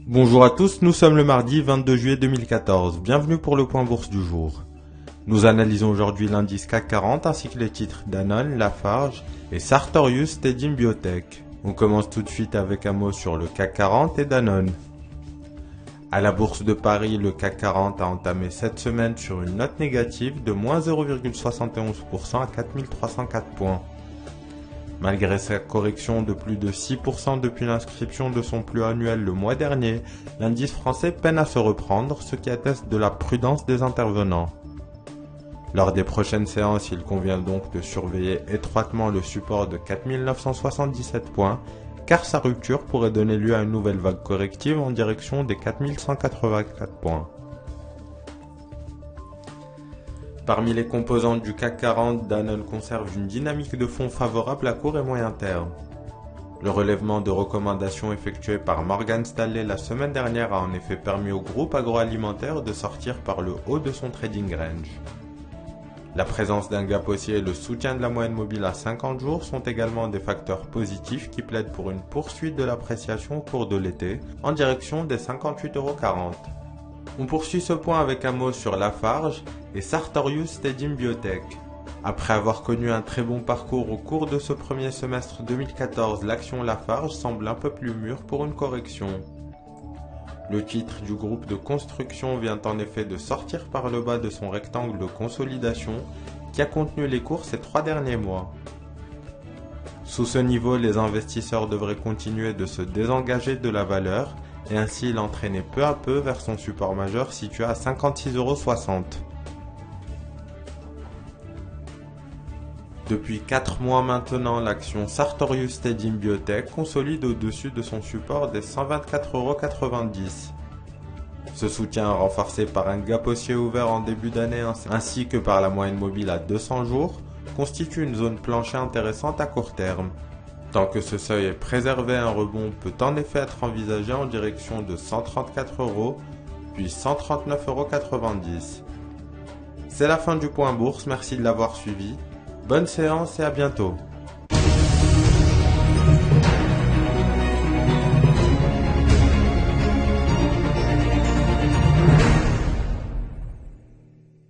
Bonjour à tous, nous sommes le mardi 22 juillet 2014. Bienvenue pour le point bourse du jour. Nous analysons aujourd'hui l'indice CAC 40 ainsi que les titres Danone, Lafarge et Sartorius Stedim Biotech. On commence tout de suite avec un mot sur le CAC 40 et Danone. À la bourse de Paris, le CAC 40 a entamé cette semaine sur une note négative de moins 0,71% à 4304 points. Malgré sa correction de plus de 6% depuis l'inscription de son plus annuel le mois dernier, l'indice français peine à se reprendre, ce qui atteste de la prudence des intervenants. Lors des prochaines séances, il convient donc de surveiller étroitement le support de 4977 points, car sa rupture pourrait donner lieu à une nouvelle vague corrective en direction des 4184 points. Parmi les composantes du CAC 40, Danone conserve une dynamique de fonds favorable à court et moyen terme. Le relèvement de recommandations effectué par Morgan Stanley la semaine dernière a en effet permis au groupe agroalimentaire de sortir par le haut de son trading range. La présence d'un gap haussier et le soutien de la moyenne mobile à 50 jours sont également des facteurs positifs qui plaident pour une poursuite de l'appréciation au cours de l'été en direction des 58,40 €. On poursuit ce point avec un mot sur Lafarge et Sartorius Stedim Biotech. Après avoir connu un très bon parcours au cours de ce premier semestre 2014, l'action Lafarge semble un peu plus mûre pour une correction. Le titre du groupe de construction vient en effet de sortir par le bas de son rectangle de consolidation qui a contenu les cours ces 3 derniers mois. Sous ce niveau, les investisseurs devraient continuer de se désengager de la valeur et ainsi l'entraîner peu à peu vers son support majeur situé à 56,60 €. Depuis 4 mois maintenant, l'action Sartorius Stedim Biotech consolide au-dessus de son support des 124,90 €. Ce soutien renforcé par un gap haussier ouvert en début d'année ainsi que par la moyenne mobile à 200 jours constitue une zone plancher intéressante à court terme. Tant que ce seuil est préservé, un rebond peut en effet être envisagé en direction de 134 € puis 139,90 €. C'est la fin du point bourse, merci de l'avoir suivi. Bonne séance et à bientôt.